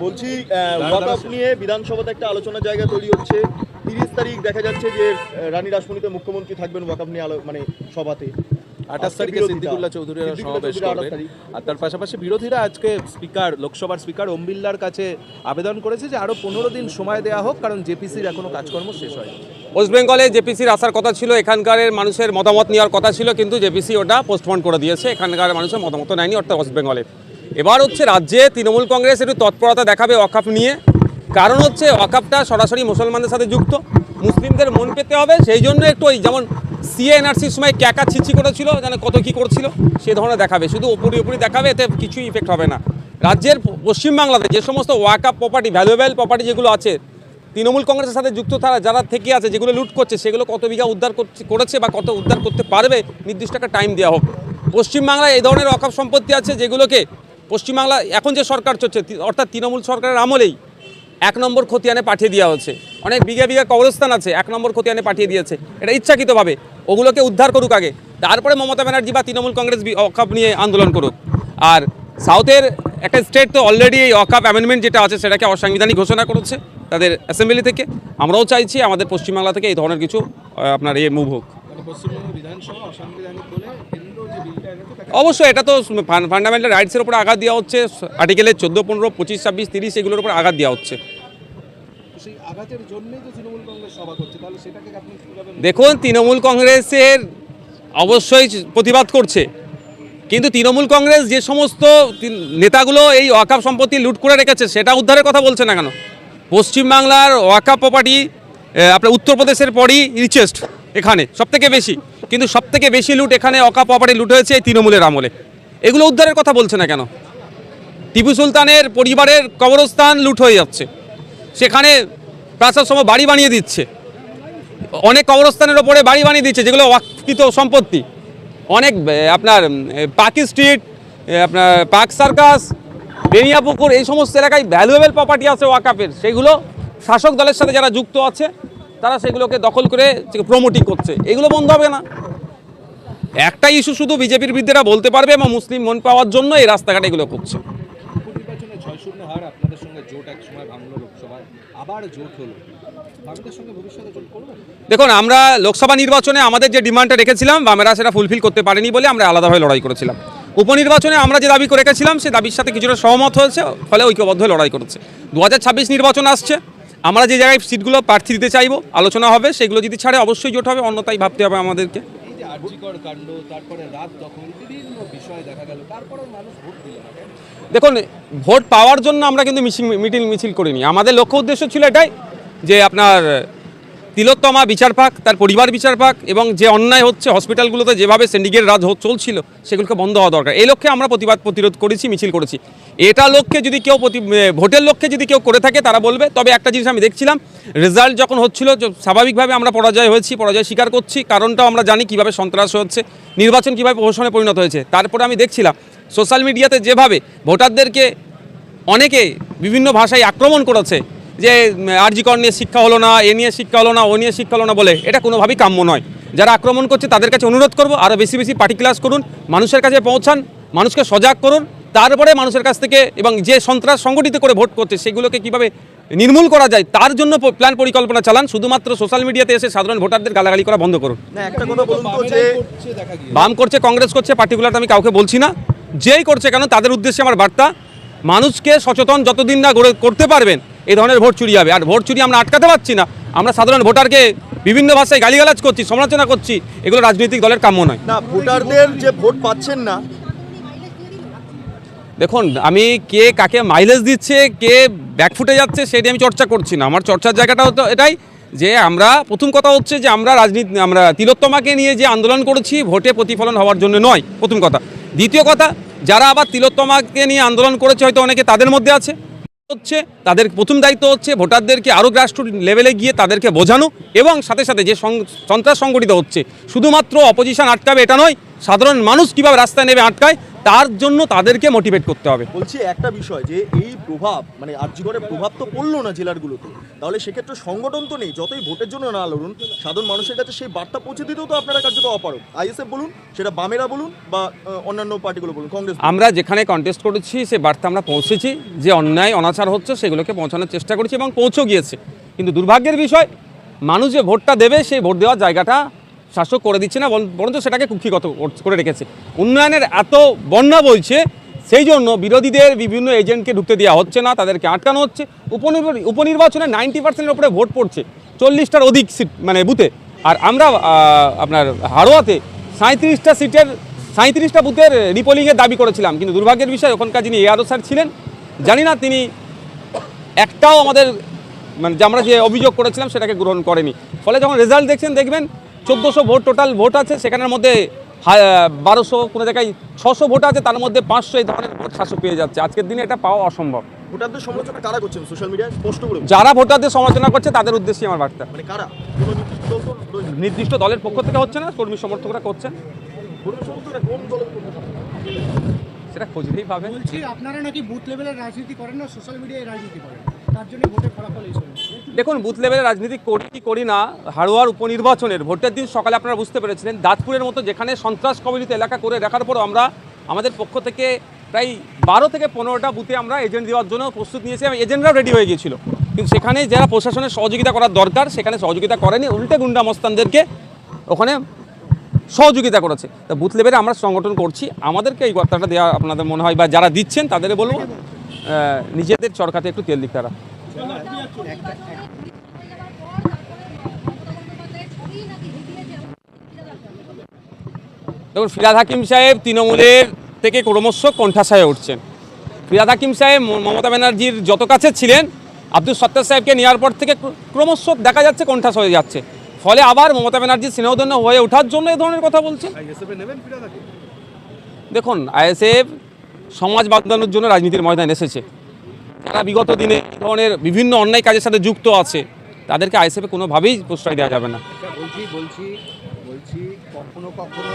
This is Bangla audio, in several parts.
বলছি ওয়াকফ নিয়ে বিধানসভাতে একটা আলোচনার জায়গা তৈরি হচ্ছে। 30 তারিখ দেখা যাচ্ছে যে রানী রাসমণিতে মুখ্যমন্ত্রী থাকবেন ওয়াকফ নিয়ে মানে সভাতে। 28 তারিখে সিদ্দিকুল্লাহ চৌধুরীরা সমাবেশ করবেন। আর তার পাশাপাশি বিরোধীরা আজকে লোকসভার স্পিকার ওম বিড়লার কাছে আবেদন করেছে যে আরো 15 দিন সময় দেওয়া হোক, কারণ জেপিসির এখনো কাজকর্ম শেষ হয়নি। ওয়েস্ট বেঙ্গলে জেপিসির আসার কথা ছিল, এখানকার মানুষের মতামত নেওয়ার কথা ছিল, কিন্তু জেপিসি ওটা পোস্টপোন করে দিয়েছে। এখানকার মানুষের মতামত নেয়নি, অর্থাৎ ওয়েস্ট বেঙ্গলে। এবার হচ্ছে রাজ্যে তৃণমূল কংগ্রেস একটু তৎপরতা দেখাবে ওয়াকফ নিয়ে, কারণ হচ্ছে ওয়াকফটা সরাসরি মুসলমানদের সাথে যুক্ত, মুসলিমদের মন পেতে হবে। সেই জন্য একটু ওই যেমন সিএ এনআরসির সময় ক্যাকা ছিচি করেছিল, যেন কত কী করছিল, সেই ধরনের দেখাবে, শুধু ওপরি দেখাবে, এতে কিছুই ইফেক্ট হবে না। রাজ্যের পশ্চিমবাংলাতে যে সমস্ত ওয়াকফ প্রপার্টি, ভ্যালুয়েবল প্রপার্টি যেগুলো আছে, তৃণমূল কংগ্রেসের সাথে যুক্ত যারা থেকে আছে, যেগুলো লুট করছে, সেগুলো কত বিঘা উদ্ধার করেছে বা কত উদ্ধার করতে পারবে, নির্দিষ্ট একটা টাইম দেওয়া হোক। পশ্চিমবাংলায় এই ধরনের ওয়াকফ সম্পত্তি আছে যেগুলোকে পশ্চিমবাংলা এখন যে সরকার চলছে, অর্থাৎ তৃণমূল সরকারের আমলেই 1 নম্বর খতিয়ানে পাঠিয়ে দেওয়া হচ্ছে। অনেক বিঘা কবরস্থান আছে 1 নম্বর খতিয়ানে পাঠিয়ে দিয়েছে, এটা ইচ্ছাকৃতভাবে। ওগুলোকে উদ্ধার করুক আগে, তারপরে মমতা ব্যানার্জি বা তৃণমূল কংগ্রেস ওয়াকফ নিয়ে আন্দোলন করুক। আর সাউথের একটা স্টেট তো অলরেডি এই ওয়াকফ অ্যামেন্ডমেন্ট যেটা আছে সেটাকে অসাংবিধানিক ঘোষণা করেছে তাদের অ্যাসেম্বলি থেকে। আমরাও চাইছি আমাদের পশ্চিমবাংলা থেকে এই ধরনের কিছু আপনার মুভ হোক। অবশ্যই এটা তো ফান্ডামেন্টাল রাইটসের উপর আঘাত দেওয়া হচ্ছে। আর্টিকেলের 14, 15, 25, 26, 30 এগুলোর উপর আঘাত দেওয়া হচ্ছে। দেখুন, তৃণমূল কংগ্রেসের অবশ্যই প্রতিবাদ করছে, কিন্তু তৃণমূল কংগ্রেস যে সমস্ত নেতাগুলো এই ওয়াকফ সম্পত্তি লুট করে রেখেছে সেটা উদ্ধারের কথা বলছে না কেন? পশ্চিমবাংলার ওয়াকফ প্রপার্টি আপনার উত্তরপ্রদেশের পরই রিচেস্ট, এখানে সবথেকে বেশি, কিন্তু সবথেকে বেশি লুট এখানে ওয়াকফ প্রপার্টি লুট হয়েছে এই তৃণমূলের আমলে। এগুলো উদ্ধারের কথা বলছে না কেন? টিপু সুলতানের পরিবারের কবরস্থান লুট হয়ে যাচ্ছে, সেখানে প্রাসাদ সম বাড়ি বানিয়ে দিচ্ছে, অনেক কবরস্থানের ওপরে বাড়ি বানিয়ে দিচ্ছে যেগুলো ওয়াকফকৃত সম্পত্তি। অনেক আপনার পাকি স্ট্রিট, আপনার পার্ক সার্কাস, বেনিয়াপুকুর, এই সমস্ত এলাকায় ভ্যালুয়েবল প্রপার্টি আছে ওয়াকফের, সেগুলো শাসক দলের সাথে যারা যুক্ত আছে তারা সেগুলোকে দখল করে প্রমোটিং করছে। এগুলো বন্ধ হবে না। একটা ইস্যু শুধু বিজেপির বিরুদ্ধেরা বলতে পারবে এবং মুসলিম মন পাওয়ার জন্য এই রাস্তাঘাটে এগুলো করছে। দেখুন, আমরা লোকসভা নির্বাচনে আমাদের যে ডিমান্ডটা রেখেছিলাম আমরা সেটা ফুলফিল করতে পারিনি বলে আমরা আলাদাভাবে লড়াই করেছিলাম। উপনির্বাচনে আমরা যে দাবি করে রেখেছিলাম সে দাবির সাথে কিছুটা সহমত হয়েছে, ফলে ঐক্যবদ্ধ হয়ে লড়াই করেছে। 2026 নির্বাচন আসছে, আমরা যে জায়গায় সিটগুলো প্রার্থী দিতে চাইবো, আলোচনা হবে, সেগুলো যদি ছাড়ে অবশ্যই জোট হবে, অন্যথায় ভাবতে হবে আমাদেরকে। দেখুন, ভোট পাওয়ার জন্য আমরা কিন্তু মিছিল করিনি। আমাদের লক্ষ্য উদ্দেশ্য ছিল এটাই যে আপনার তিলোত্তমা বিচার পাক, তার পরিবার বিচার পাক, এবং যে অন্যায় হচ্ছে হসপিটালগুলোতে যেভাবে সিন্ডিকেট রাজ চলছিল সেগুলোকে বন্ধ হওয়া দরকার। এই লক্ষ্যে আমরা প্রতিরোধ করেছি, মিছিল করেছি। এটা লক্ষ্যে যদি কেউ ভোটের লক্ষ্যে যদি কেউ করে থাকে তারা বলবে। তবে একটা জিনিস আমি দেখছিলাম, রেজাল্ট যখন হচ্ছিল স্বাভাবিকভাবে আমরা পরাজয় স্বীকার করছি, কারণটাও আমরা জানি কীভাবে সন্ত্রাস হচ্ছে, নির্বাচন কীভাবে প্রহসনে পরিণত হয়েছে। তারপরে আমি দেখছিলাম সোশ্যাল মিডিয়াতে যেভাবে ভোটারদেরকে অনেকে বিভিন্ন ভাষায় আক্রমণ করেছে, যে আরজি কর নিয়ে শিক্ষা হলো না, এ নিয়ে শিক্ষা হলো না, ও নিয়ে শিক্ষা হলো না বলে, এটা কোনোভাবেই কাম্য নয়। যারা আক্রমণ করছে তাদের কাছে অনুরোধ করব, আরও বেশি পার্টি ক্লাস করুন, মানুষের কাছে পৌঁছান, মানুষকে সজাগ করুন, তারপরে মানুষের কাছ থেকে এবং যে সন্ত্রাস সংগঠিত করে ভোট করছে সেগুলোকে কীভাবে নির্মূল করা যায় তার জন্য প্ল্যান পরিকল্পনা চালান। শুধুমাত্র সোশ্যাল মিডিয়াতে এসে সাধারণ ভোটারদের গালাগালি করা বন্ধ করুন। একটা কথা বলুন তো, যে বাম করছে, কংগ্রেস করছে, পার্টিকুলার আমি কাউকে বলছি না, যেই করছে কেন তাদের উদ্দেশ্যে আমার বার্তা, মানুষকে সচেতন যতদিন না করতে পারবেন এই ধরনের ভোট চুরি হবে। আর ভোট চুরি আমরা আটকাতে পারছি না, আমরা সাধারণ ভোটারকে বিভিন্ন ভাষায় গালিগালাজ করছি, সমালোচনা করছি, এগুলো রাজনৈতিক দলের কাম্য নয়। না, ভোটারদের যে ভোট পাচ্ছেন না, দেখুন, আমি কে কাকে মাইলেজ দিচ্ছে, কে ব্যাকফুটে যাচ্ছে সেটা আমি চর্চা করছি না। আমার চর্চার জায়গাটা হতো এটাই যে আমরা প্রথম কথা হচ্ছে যে আমরা তিলোত্তমাকে নিয়ে যে আন্দোলন করেছি ভোটে প্রতিফলন হওয়ার জন্য নয়, প্রথম কথা। দ্বিতীয় কথা, যারা আবার তিলোত্তমাকে নিয়ে আন্দোলন করেছে হয়তো অনেকে তাদের মধ্যে আছে, তাদের প্রথম দায়িত্ব হচ্ছে ভোটারদেরকে আরও গ্রাসরুট লেভেলে গিয়ে তাদেরকে বোঝানো, এবং সাথে সাথে যে সন্ত্রাস সংগঠিত হচ্ছে শুধুমাত্র অপোজিশন আটকাবে এটা নয়, সাধারণ মানুষ কীভাবে রাস্তায় নেমে আটকায় তার জন্য তাদেরকে মোটিভেট করতে হবে। বলছি একটা বিষয়, যে এই প্রভাব, মানে আর্যিকরের প্রভাব তো পড়লো না জেলারগুলোতে, তাহলে সেক্ষেত্রে সংগঠন তো নেই। যতই ভোটের জন্য না লড়ুন, সাধারণ মানুষের কাছে সেই বার্তা পৌঁছে দিতেও তো আপনারা কার্যত অপারগ। আইএসএফ বলুন, সেটা বামেরা বলুন বা অন্যান্য পার্টিগুলো বলুন, কংগ্রেস। আমরা যেখানে কন্টেস্ট করেছি সে বার্তা আমরা পৌঁছেছি, যে অন্যায় অনাচার হচ্ছে সেগুলোকে পৌঁছানোর চেষ্টা করেছি এবং পৌঁছেও গিয়েছে। কিন্তু দুর্ভাগ্যের বিষয়, মানুষ যে ভোটটা দেবে সেই ভোট দেওয়ার জায়গাটা শাসক করে দিচ্ছে না, বরঞ্চ সেটাকে কুক্ষিগত করে রেখেছে। উন্নয়নের এত বন্যা বইছে, সেই জন্য বিরোধীদের বিভিন্ন এজেন্টকে ঢুকতে দেওয়া হচ্ছে না, তাদেরকে আটকানো হচ্ছে। উপনির্বাচনে 90%-এর উপরে ভোট পড়ছে 40টার অধিক সিট মানে বুথে। আর আমরা আপনার হাড়োয়াতে 37টা সিটের 37টা বুথের রিপোলিংয়ের দাবি করেছিলাম, কিন্তু দুর্ভাগ্যের বিষয় ওখানকার যিনি এআরও স্যার ছিলেন, জানি না তিনি একটাও আমাদের মানে যে আমরা যে অভিযোগ করেছিলাম সেটাকে গ্রহণ করেনি। ফলে যখন রেজাল্ট দেখছেন, দেখবেন 1400 ভোট টোটাল ভোট আছে, সেখানের মধ্যে 1200 কোনো জায়গায় 600 ভোট আছে, তার মধ্যে 500 এই ধরনের ভোট শাসক পেয়ে যাচ্ছে। আজকের দিনে এটা পাওয়া অসম্ভব। ভোটারদের সমালোচনা কারা করছেন সোশ্যাল মিডিয়ায় স্পষ্ট করে? যারা ভোটারদের সমালোচনা করছে তাদের উদ্দেশ্যে আমার বার্তা। মানে কারা? কোনো নির্দিষ্ট দল তো রয়েছে। নির্দিষ্ট দলের পক্ষ থেকে হচ্ছে না, কর্মী সমর্থকরা করছেন, কর্মী সমর্থকরা কোন দলের করতে পারে? সেটা খুঁজলেই পাবেন। বলছি, আপনারা নাকি বুথ লেভেলের রাজনীতি করেন না, সোশ্যাল মিডিয়ায় রাজনীতি করেন, তার জন্য ভোটের ফলাফল এই সময়। দেখুন, বুথ লেভেলের রাজনীতি করি কি করি না, হাড়োয়ার উপনির্বাচনের ভোটের দিন সকালে আপনারা বুঝতে পেরেছিলেন, দাঁতপুরের মতো যেখানে সন্ত্রাস কবলিত এলাকা করে রাখার পরও আমরা আমাদের পক্ষ থেকে প্রায় 12 থেকে 15টা বুথে আমরা এজেন্ট দেওয়ার জন্য প্রস্তুত নিয়েছি এবং এজেন্টরাও রেডি হয়ে গিয়েছিল। কিন্তু সেখানে যারা প্রশাসনের সহযোগিতা করার দরকার সেখানে সহযোগিতা করেনি, উল্টে গুন্ডা মস্তানদেরকে ওখানে সহযোগিতা করেছে। তো বুথ লেভেলে আমরা সংগঠন করছি, আমাদেরকে এই বার্তাটা দেওয়া আপনাদের মনে হয় বা যারা দিচ্ছেন তাদের বলবো নিজেদের চরকাতে একটু তেল দিক তারা। দেখুন, ফিরহাদ হাকিম সাহেব তৃণমূলের থেকে ক্রমশ কণ্ঠাস হয়ে উঠছেন। ফিরহাদ হাকিম সাহেব মমতা ব্যানার্জির যত কাছে ছিলেন, আব্দুল সত্তার সাহেবকে নেওয়ার পর থেকে ক্রমশ দেখা যাচ্ছে কণ্ঠাস হয়ে যাচ্ছে। ফলে আবার মমতা ব্যানার্জির স্নেহধন্য হয়ে ওঠার জন্য এই ধরনের কথা বলছে। দেখুন, আইএসএফ সমাজ বাঁচানোর জন্য রাজনীতির ময়দানে এসেছে। যারা বিগত দিনে এই ধরনের বিভিন্ন অন্যায় কাজের সাথে যুক্ত আছে তাদেরকে আইএসএফে কোনোভাবেই প্রশ্রয় দেওয়া যাবে না। বলছি কখনো কখনো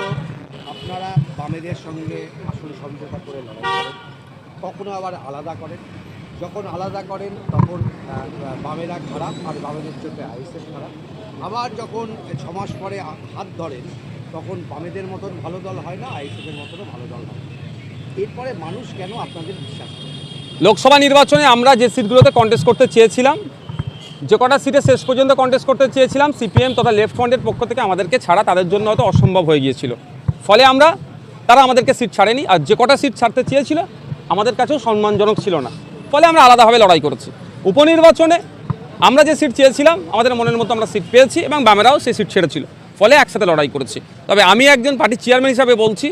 আপনারা বামেদের সঙ্গে আসলে সমঝোতা করে লড়াই করেন, কখনো আবার আলাদা করেন। যখন আলাদা করেন তখন বামেরা খারাপ আর বামেদের জন্য আইএসএফ খারাপ। আবার যখন 6 মাস পরে হাত ধরেন তখন বামেদের মতন ভালো দল হয় না, আইএসএফের মতনও ভালো দল হয়। এরপরে মানুষ কেন আপনাদের বিশ্বাস করে? লোকসভা নির্বাচনে আমরা যে সিটগুলোতে কন্টেস্ট করতে চেয়েছিলাম, যে কটা সিটে শেষ পর্যন্ত কন্টেস্ট করতে চেয়েছিলাম, সিপিএম তথা লেফট ফ্রন্টের পক্ষ থেকে আমাদেরকে ছাড়া তাদের জন্য হয়তো অসম্ভব হয়ে গিয়েছিল। ফলে তারা আমাদেরকে সিট ছাড়েনি, আর যে কটা সিট ছাড়তে চেয়েছিল আমাদের কাছেও সম্মানজনক ছিল না। ফলে আমরা আলাদাভাবে লড়াই করেছি। উপনির্বাচনে আমরা যে সিট চেয়েছিলাম আমাদের মনের মতো আমরা সিট পেয়েছি এবং বামেরাও সেই সিট ছেড়েছিল, ফলে একসাথে লড়াই করেছি। তবে আমি একজন পার্টির চেয়ারম্যান হিসাবে বলছি,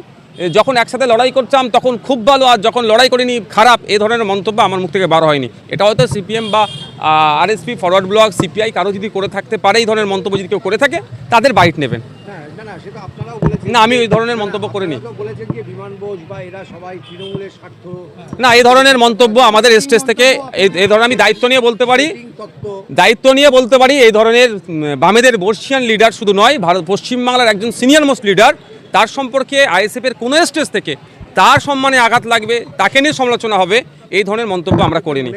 যখন একসাথে লড়াই করতাম তখন খুব ভালো, আর যখন লড়াই করিনি খারাপ, এই ধরনের মন্তব্য আমার মুখ থেকে বার হয়নি। এটা হয়তো সিপিএম বা আরএসপি, ফরওয়ার্ড ব্লক, সিপিআই কারো যদি করে থাকতে পারে, এই ধরনের মন্তব্য যদি কেউ করে থাকে তাদের বাইট নেবেন। না, আমি ওই ধরনের মন্তব্য করিনি। না, এই ধরনের মন্তব্য আমাদের স্টেজ থেকে এই ধরনের আমি দায়িত্ব নিয়ে বলতে পারি এই ধরনের বামেদের বর্ষিয়ান লিডার শুধু নয়, পশ্চিমবাংলার একজন সিনিয়র মোস্ট লিডার, তার সম্পর্কে আইএসএফের কোনো স্টেজ থেকে তার সম্মানে আঘাত লাগবে, তাকে নিয়ে সমালোচনা হবে, এই ধরনের মন্তব্য আমরা করিনি।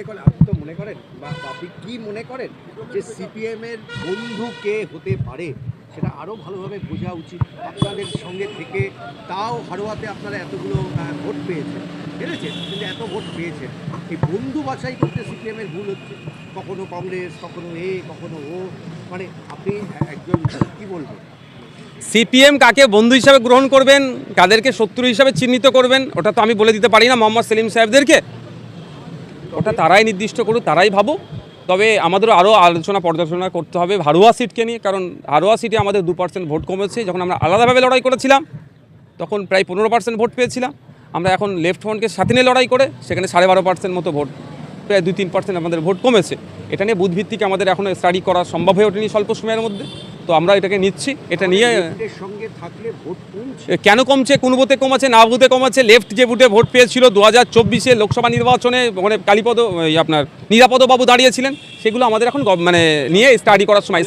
আপনি কি মনে করেন যে সিপিএম এর বন্ধু কে হতে পারে সেটা আরও ভালোভাবে বোঝা উচিত আপনাদের সঙ্গে থেকে? তাও হাড়োয়াতে আপনারা এতগুলো ভোট পেয়েছেন, হেরেছেন কিন্তু এত ভোট পেয়েছেন, এই বন্ধু বাছাই করতে সিপিএম এর ভুল হচ্ছে। কখনো কংগ্রেস, কখনো কখনো ও, মানে আপনি একজন কি বলবেন? সিপিএম কাকে বন্ধু হিসাবে গ্রহণ করবেন, কাদেরকে শত্রু হিসাবে চিহ্নিত করবেন, ওটা তো আমি বলে দিতে পারি না মোহাম্মদ সেলিম সাহেবদেরকে। ওটা তারাই নির্দিষ্ট করুক, তারাই ভাবুক। তবে আমাদেরও আরও পর্যালোচনা করতে হবে হাড়োয়া সিটকে নিয়ে, কারণ হাড়োয়া সিটে আমাদের 2% ভোট কমেছে। যখন আমরা আলাদাভাবে লড়াই করেছিলাম তখন প্রায় 15% ভোট পেয়েছিলাম। আমরা এখন লেফট ফ্রন্টকে সাথে নিয়ে লড়াই করে সেখানে 12.5% মতো ভোট, প্রায় 2-3% আমাদের ভোট কমেছে। এটা নিয়ে বুথভিত্তিক আমাদের এখন স্টাডি করা সম্ভব হয়ে ওঠেনি স্বল্প সময়ের মধ্যে। তো আমরা এটাকে নিচ্ছি, এটা নিয়ে কেন কমছে, কোন বুথে কমেছে, না বুথে কমেছে। লেফট যে বুথে ভোট পেয়েছিল 2024 লোকসভা নির্বাচনে, মানে কালীপদ আপনার নিরাপদবাবু দাঁড়িয়েছিলেন, সেগুলো আমাদের এখন মানে নিয়ে স্টাডি করার সময়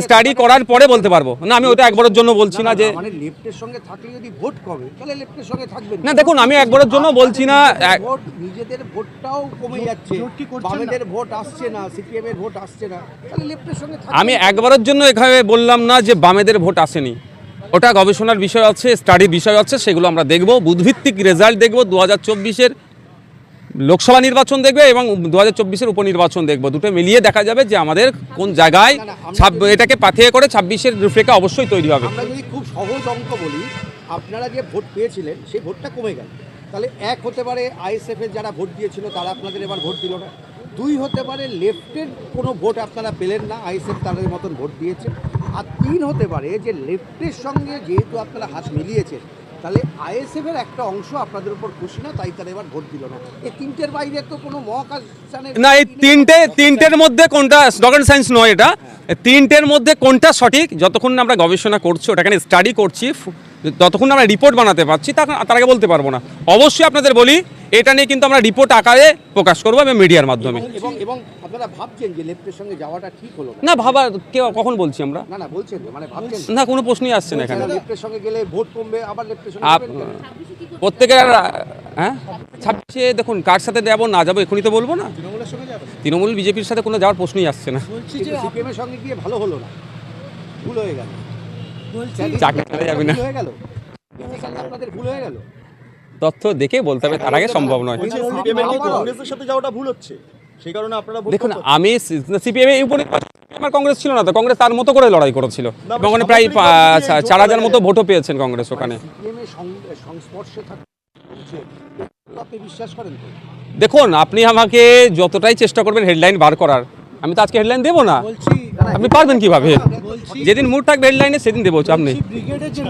স্টাডি করার পরে বলতে পারবো না। আমি ওটা একবারের জন্য বলছি না যে মানে লেফটের সঙ্গে থাকলে যদি ভোট কমে তাহলে লেফটের সঙ্গে থাকবেন না। দেখুন আমি একবারের জন্য বলছি না, ভোট নিজেদের ভোটটাও কমে যাচ্ছে, বামেদের ভোট আসছে না, সিপিএম এর ভোট আসছে না, তাহলে লেফটের সঙ্গে আমি একবারের জন্য এখানে বললাম না যে বামেদের ভোট আসেনি। ওটা গবেষণার বিষয় আছে, স্টাডির বিষয় আছে, সেগুলো আমরা দেখব, বুথভিত্তিক রেজাল্ট দেখব, 2024-এর লোকসভা নির্বাচন দেখবে এবং 2024-এর উপনির্বাচন দেখব, দুটো মিলিয়ে দেখা যাবে যে আমাদের কোন জায়গায় এটাকে পাথেয় করে 26-এর রূপরেখা অবশ্যই তৈরি হবে। আমরা যদি খুব সহজ অঙ্ক বলি, আপনারা যে ভোট পেয়েছিলেন সেই ভোটটা কমে গেল, তাহলে এক হতে পারে আইএসএফ এর যারা ভোট দিয়েছিল তারা আপনাদের এবার ভোট দিল না, দুই হতে পারে লেফটের কোনো ভোট আপনারা পেলেন না, আইএসএফ তাদের মতন ভোট দিয়েছে, আর তিন হতে পারে যে লেফটের সঙ্গে যেহেতু আপনারা হাত মিলিয়েছেন তাহলে আইএসএফ এর একটা অংশ আপনাদের উপর খুশি না, তাই তারা এবার ভোট দিল না। এই তিনটের বাইরে তো কোনো মহাকাশ না, এই তিনটের মধ্যে কোনটা রকেট সায়েন্স নয়, এটা তিনটের মধ্যে কোনটা সঠিক যতক্ষণ আমরা গবেষণা করছি, ওটাকে স্টাডি করছি, ততক্ষণ আমরা রিপোর্ট বানাতে পারছি, তার আগে বলতে পারবো না। অবশ্যই আপনাদের বলি এটা নিয়ে কিন্তু আমরা রিপোর্ট আকারে প্রকাশ করবো এবং মিডিয়ার মাধ্যমে। এবং আপনারা ভাবছেন যে লেফটের সঙ্গে যাওয়াটা ঠিক হলো না, ভাবা কখন বলছি আমরা? না বলছেন মানে ভাবছেন না, কোনো প্রশ্নই আসছে না এখানে। লেফটের সঙ্গে গেলে ভোট কমবে, আবার লেফটের সঙ্গে প্রত্যেকের হ্যাঁ 26-এ দেখুন কার সাথে যাবো না যাবো এখনই তো বলবো না। তৃণমূল বিজেপির সাথে কোনো যাওয়ার প্রশ্নই আসছে না। সিপিএম এর সঙ্গে গিয়ে ভালো হলো না, ভুল হয়ে গেল, চাকরি চলে যাবে না, হয়ে গেল, আপনাদের ভুল হয়ে গেল। তথ্য দেখে বলতে হবে, তার আগে সম্ভব নয়। কংগ্রেসের সাথে যাওয়াটা ভুল হচ্ছে, সেই কারণে আপনারা দেখুন আমি সিপিএম এর উপরে আমার কংগ্রেস ছিল না তো, কংগ্রেস তার মতো করে লড়াই করেছিল এবং ওখানে প্রায় 4000 মতো ভোটও পেয়েছেন কংগ্রেস ওখানে। সংস্পর্শে থাকতে আপনি বিশ্বাস করেন তো? দেখুন আপনি আমাকে যতটাই চেষ্টা করবেন হেডলাইন বার করার, আমি তো আজকে হেডলাইন দেবো না। আপনি পারবেন কিভাবে? যেদিন মুড থাকবে হেডলাইনে সেদিন দেবো। আপনি ব্রিগেডের যে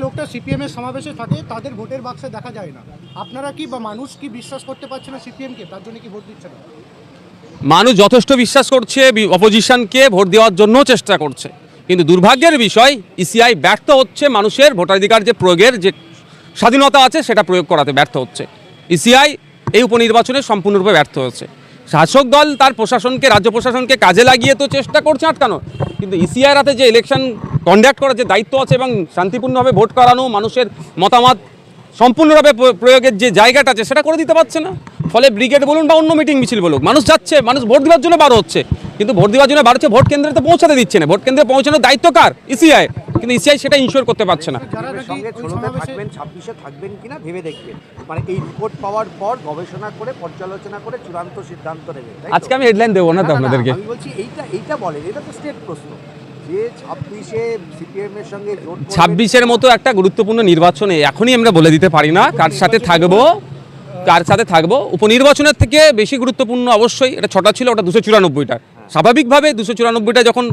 লোকটা সিপিএম এর সমাবেশে থাকে তাদের ভোটের বাক্সে দেখা যায় না, আপনারা কি বা মানুষ কি বিশ্বাস করতে পারছে না সিপিএম কে, তার জন্য কি ভোট দিচ্ছে না? মানুষ যথেষ্ট বিশ্বাস করছে, অপোজিশনকে ভোট দেওয়ার জন্য চেষ্টা করছে, কিন্তু দুর্ভাগ্যের বিষয় ইসিআই ব্যর্থ হচ্ছে মানুষের ভোটাধিকার যে প্রয়োগের যে স্বাধীনতা আছে সেটা প্রয়োগ করাতে ব্যর্থ হচ্ছে। ইসিআই এই উপনির্বাচনে সম্পূর্ণরূপে ব্যর্থ হচ্ছে। শাসক দল তার প্রশাসনকে, রাজ্য প্রশাসনকে কাজে লাগিয়ে তো চেষ্টা করছে আটকানো, কিন্তু ইসিআইয়ের হাতে যে ইলেকশন কন্ডাক্ট করার যে দায়িত্ব আছে এবং শান্তিপূর্ণভাবে ভোট করানো, মানুষের মতামত সম্পূর্ণভাবে প্রয়োগের যে জায়গাটা আছে সেটা করে দিতে পারছে না। ফলে ব্রিগেড বলুন বা অন্য মিটিং মিছিল বলুক, মানুষ যাচ্ছে, মানুষ ভোট দেওয়ার জন্য বার হচ্ছে, কিন্তু ভোট দেওয়ার জন্য বার হচ্ছে, ভোট কেন্দ্রে তো পৌঁছাতে দিচ্ছে না। ভোট কেন্দ্রে পৌঁছানোর দায়িত্ব কার? ইসিআই, কিন্তু ইসিআই সেটা ইনশিওর করতে পারছে না। সঙ্গে 16-তে থাকবেন, 26-এ থাকবেন কিনা ভেবে দেখবেন, মানে এই রিপোর্ট পাওয়ার পর গবেষণা করে পর্যালোচনা করে চূড়ান্ত সিদ্ধান্ত নেবেন। আজকে আমি হেডলাইন দেবো না তো আপনাদেরকে। আমি বলছি এইটা বলেন, এটা তো স্টেট প্রশ্ন যে 26-এ সিপিএম এর সঙ্গে জোট 26-এর মতো একটা গুরুত্বপূর্ণ নির্বাচনে এখনই আমরা বলে দিতে পারি না কার সাথে থাকবো। উপনির্বাচনের থেকে বেশি গুরুত্বপূর্ণ অবশ্যই এটা 6টা ছিল, ওটা 294টা। স্বাভাবিকভাবে 294টা যখন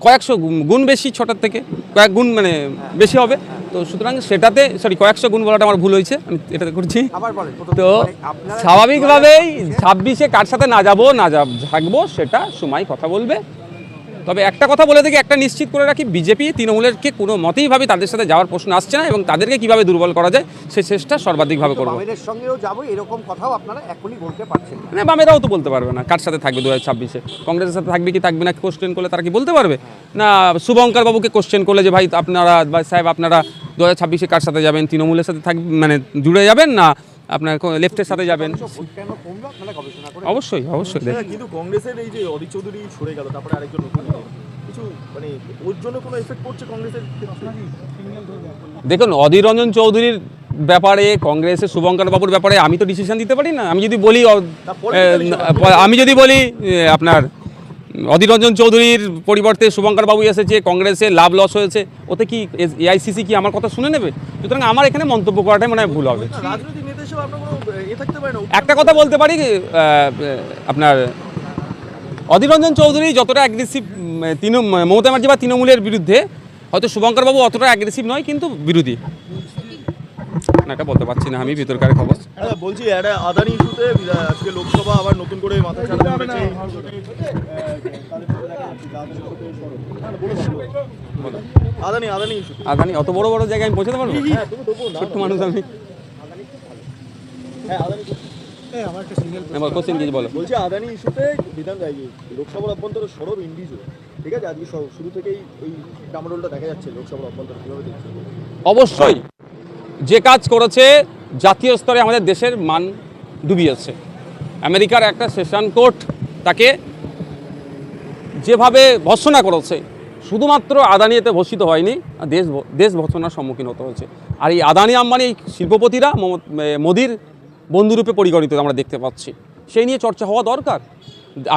কয়েকশো গুণ বেশি, 6টার থেকে কয়েক গুণ মানে বেশি হবে, তো সুতরাং সেটাতে কয়েকশো গুণ বলাটা আমার ভুল হয়েছে, আমি এটাতে করছি। তো স্বাভাবিকভাবেই 26-এ কার সাথে থাকবো সেটা সময় কথা বলবে। তবে একটা কথা বলে দেখি, একটা নিশ্চিত করে রাখি, বিজেপি তৃণমূলেরকে কোনো মতেই ভাবে তাদের সাথে যাওয়ার প্রশ্ন আসছে না এবং তাদেরকে কিভাবে দুর্বল করা যায় সেই চেষ্টা সর্বাধিকভাবে করবো। বামেদের সঙ্গেও যাবো এরকম কথাও আপনারা এখনই বলতে পারছেন না, বামেরাও তো বলতে পারবে না কার সাথে থাকবে 2026-এ। কংগ্রেসের সাথে থাকবে কি থাকবে না কোশ্চেন করলে তারা কি বলতে পারবে না? শুভঙ্কর বাবুকে কোশ্চেন করলে যে ভাই আপনারা বা সাহেব আপনারা 2026-এ কার সাথে যাবেন, তৃণমূলের সাথে মানে জুড়ে যাবেন না আপনার লেফটের সাথে যাবেন? অবশ্যই কিন্তু কংগ্রেসের এই যে অধীর চৌধুরী সরে গেল, তারপরে আরেকজন কিছু মানে ওর জন্য কোনো এফেক্ট পড়ছে কংগ্রেসের? দেখুন অধীর রঞ্জন চৌধুরীর ব্যাপারে, কংগ্রেসের শুভঙ্কর বাবুর ব্যাপারে আমি তো ডিসিশন দিতে পারি না। আমি যদি বলি আপনার অধীর রঞ্জন চৌধুরীর পরিবর্তে শুভঙ্কর বাবু এসেছে, কংগ্রেসে লাভ লস হয়েছে, ওতে কি এআইসিসি কি আমার কথা শুনে নেবে? সুতরাং আমার এখানে মন্তব্য করাটাই মনে হয় ভুল হবে। একটা কথা বলতে পারি, আপনার অধীর রঞ্জন চৌধুরী যতটা অ্যাগ্রেসিভ মমতা ব্যানার্জি বা তৃণমূলের বিরুদ্ধে, হয়তো শুভঙ্কর বাবু অতটা অ্যাগ্রেসিভ নয় কিন্তু বিরোধী না, এটা বলতে পারছি না আমি ভিতরকার খবর। বলছি একটা আদানি ইস্যুতে আজকে লোকসভা আবার নতুন করে মাথা ছাড়া করেছে। আদানি অত বড় বড় জায়গায় আমি পৌঁছাতে পারবো? ছোট্ট মানুষ আমি। আমার একটা সিঙ্গেল কোশ্চেন কিছু বলো। বলছি আদানি ইস্যুতে লোকসভার অভ্যন্তরে সরব ইন্ডিজুয়াল, ঠিক আছে, আজকে শুরু থেকেই এই ডামাডোলটা দেখা যাচ্ছে লোকসভার অভ্যন্তরে, কীভাবে দেখছে? অবশ্যই যে কাজ করেছে জাতীয় স্তরে আমাদের দেশের মান ডুবিয়েছে। আমেরিকার একটা সেশন কোর্ট তাকে যেভাবে ভর্ৎসনা করেছে, শুধুমাত্র আদানি এতে ভর্ষিত হয়নি, দেশ ভর্ৎসনার সম্মুখীন হতে হয়েছে। আর এই আদানি আম্বানি এই শিল্পপতিরা মোদির বন্ধুরূপে পরিগণিত আমরা দেখতে পাচ্ছি। সেই নিয়ে চর্চা হওয়া দরকার।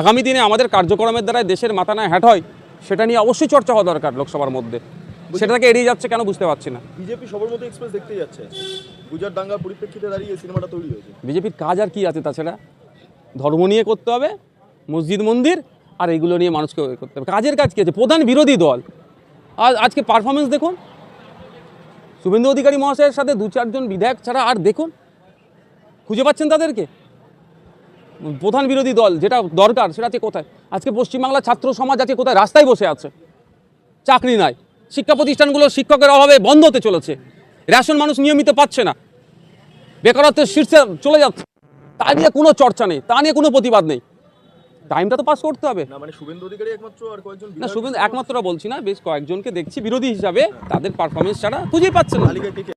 আগামী দিনে আমাদের কার্যক্রমের দ্বারা দেশের মাথা না হ্যাট হয়, সেটা নিয়ে অবশ্যই চর্চা হওয়া দরকার লোকসভার মধ্যে। সেটাকে এড়িয়ে যাচ্ছে কেন বুঝতে পারছি না। বিজেপি সবরমতী এক্সপ্রেস দেখতে যাচ্ছে, গুজরাট দাঙ্গার পরিপ্রেক্ষিতে দাঁড়িয়ে এই সিনেমাটা তৈরি হয়েছে। বিজেপির কাজ আর কি আছে তাছাড়া? ধর্ম নিয়ে করতে হবে, মসজিদ মন্দির আর এইগুলো নিয়ে মানুষকে করতে হবে। কাজের কাজ কী আছে? প্রধান বিরোধী দল। আর আজকে পারফরমেন্স দেখুন, শুভেন্দু অধিকারী মহাশয়ের সাথে 2-4 জন বিধায়ক ছাড়া আর দেখুন, খুঁজে পাচ্ছেন তাদেরকে? প্রধান বিরোধী দল যেটা দরকার সেটা আছে কোথায়? আজকে পশ্চিমবাংলার ছাত্র সমাজ আছে কোথায়? রাস্তায় বসে আছে, চাকরি নাই, শিক্ষা প্রতিষ্ঠানগুলো শিক্ষকের অভাবে বন্ধ হতে চলেছে, রেশন মানুষ নিয়মিত পাচ্ছে না, বেকারত্বের শীর্ষে চলে যাচ্ছে। তা নিয়ে কোনো চর্চা নেই, তা নিয়ে কোনো প্রতিবাদ নেই। টাইমটা তো পাস করতে হবে না, মানে শুভেন্দু অধিকারী একমাত্র, আর কয়েকজন না। শুভেন্দু একমাত্র বলছি না, বেশ কয়েকজনকে দেখছি বিরোধী হিসাবে, তাদের পারফরমেন্স ছাড়া খুঁজেই পাচ্ছে না। তালিকায় কে কে